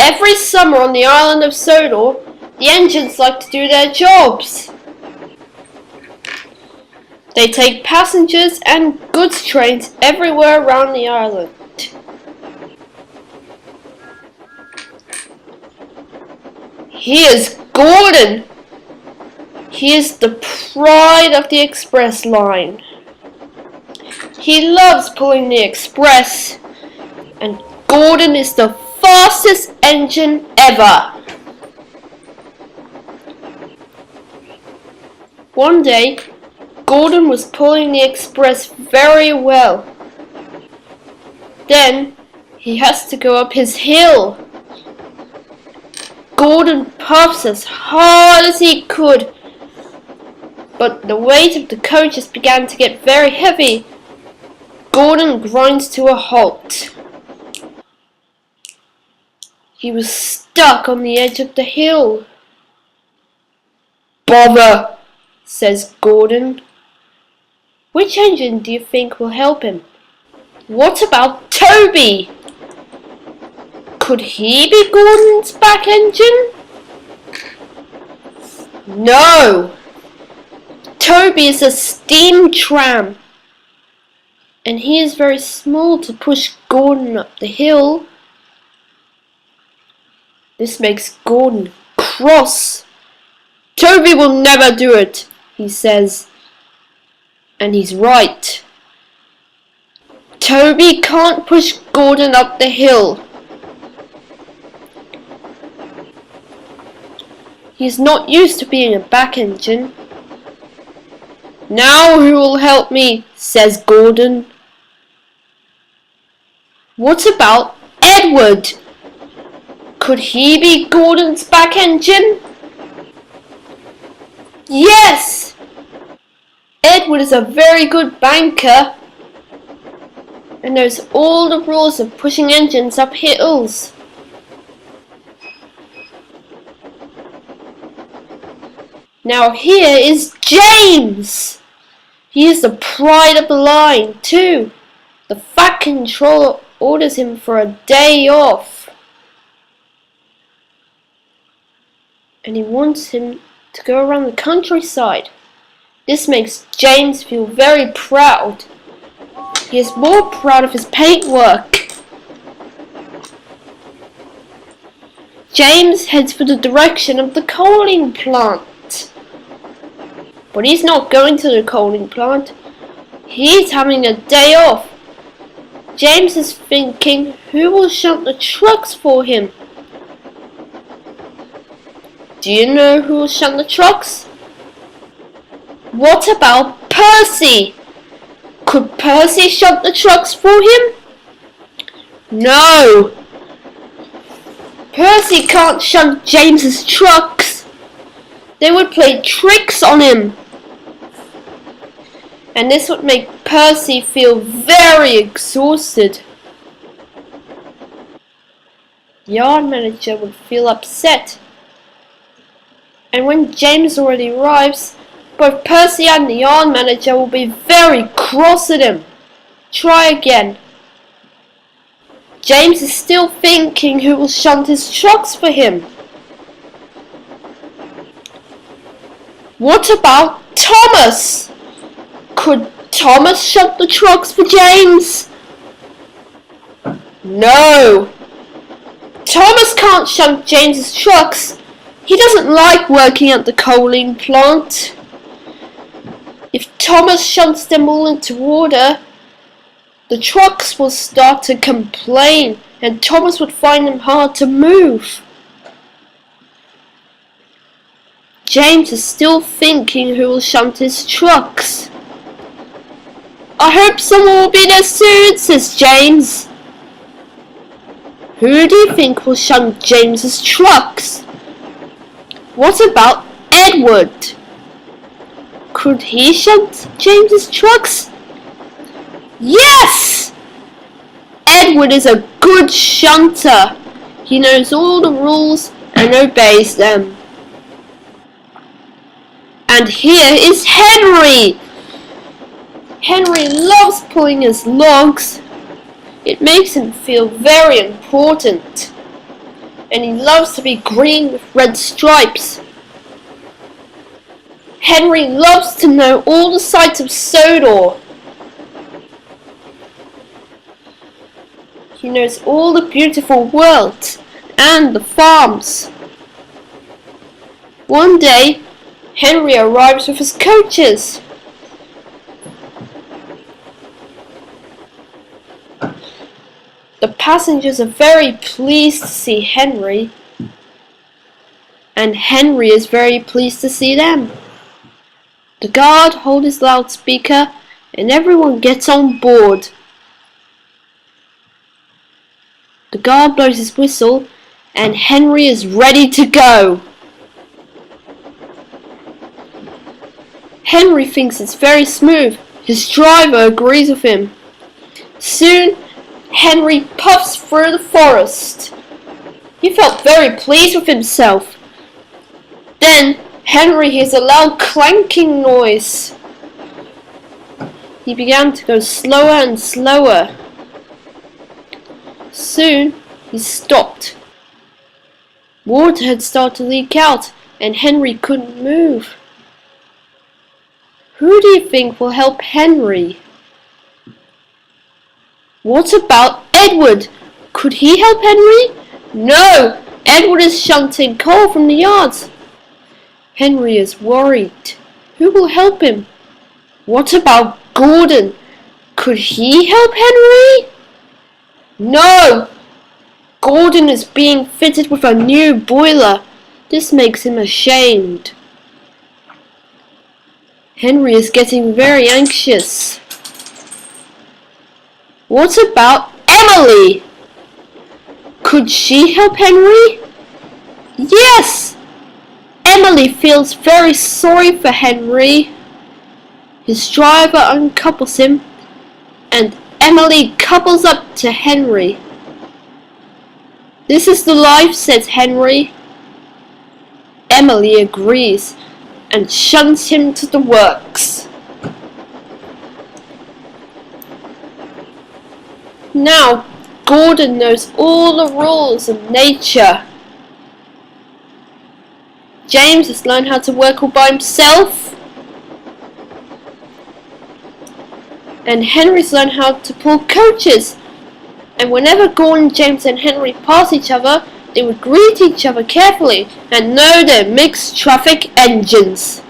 Every summer on the island of Sodor, the engines like to do their jobs. They take passengers and goods trains everywhere around the island. Here's Gordon. He is the pride of the express line. He loves pulling the express, and Gordon is the fastest engine ever. One day, Gordon was pulling the express very well. Then, he has to go up his hill. Gordon puffs as hard as he could, but the weight of the coaches began to get very heavy. Gordon grinds to a halt. He was stuck on the edge of the hill. "Bother," says Gordon. "Which engine do you think will help him?" "What about Toby? Could he be Gordon's back engine?" "No! Toby is a steam tram, and he is very small to push Gordon up the hill." This makes Gordon cross. "Toby will never do it," he says. And he's right. Toby can't push Gordon up the hill. He's not used to being a back engine. "Now who will help me?" says Gordon. "What about Edward? Could he be Gordon's back engine?" "Yes! Edward is a very good banker and knows all the rules of pushing engines up hills." Now here is James. He is the pride of the line too. The Fat Controller orders him for a day off, and he wants him to go around the countryside. This makes James feel very proud. He is more proud of his paintwork. James heads for the direction of the coaling plant. But he's not going to the coaling plant. He's having a day off. James is thinking, who will shunt the trucks for him? Do you know who will shunt the trucks? What about Percy? Could Percy shunt the trucks for him? No! Percy can't shunt James's trucks. They would play tricks on him. And this would make Percy feel very exhausted. The yard manager would feel upset. And when James already arrives, both Percy and the yard manager will be very cross at him. Try again. James is still thinking who will shunt his trucks for him. What about Thomas? Could Thomas shunt the trucks for James? No. Thomas can't shunt James's trucks. He doesn't like working at the coaling plant. If Thomas shunts them all into order, the trucks will start to complain and Thomas would find them hard to move. James is still thinking who will shunt his trucks. I hope someone will be there soon, says James. Who do you think will shunt James's trucks? What about Edward? Could he shunt James's trucks? Yes! Edward is a good shunter. He knows all the rules and obeys them. And here is Henry. Henry loves pulling his logs. It makes him feel very important. and he loves to be green with red stripes. Henry loves to know all the sights of Sodor. He knows all the beautiful worlds and the farms. One day, Henry arrives with his coaches. The passengers are very pleased to see Henry, and Henry is very pleased to see them. The guard holds his loudspeaker, and everyone gets on board. The guard blows his whistle, and Henry is ready to go. Henry thinks it's very smooth. His driver agrees with him. Soon, Henry puffs through the forest. He felt very pleased with himself. Then, Henry hears a loud clanking noise. He began to go slower and slower. Soon, he stopped. Water had started to leak out, and Henry couldn't move. Who do you think will help Henry? What about Edward? Could he help Henry? No! Edward is shunting coal from the yards. Henry is worried. Who will help him? What about Gordon? Could he help Henry? No! Gordon is being fitted with a new boiler. This makes him ashamed. Henry is getting very anxious. What about Emily? Could she help Henry? Yes! Emily feels very sorry for Henry. His driver uncouples him, and Emily couples up to Henry. This is the life, says Henry. Emily agrees and shunts him to the works. Now, Gordon knows all the rules of nature. James has learned how to work all by himself. And Henry's learned how to pull coaches. And whenever Gordon, James and Henry pass each other, they would greet each other carefully and know their mixed traffic engines.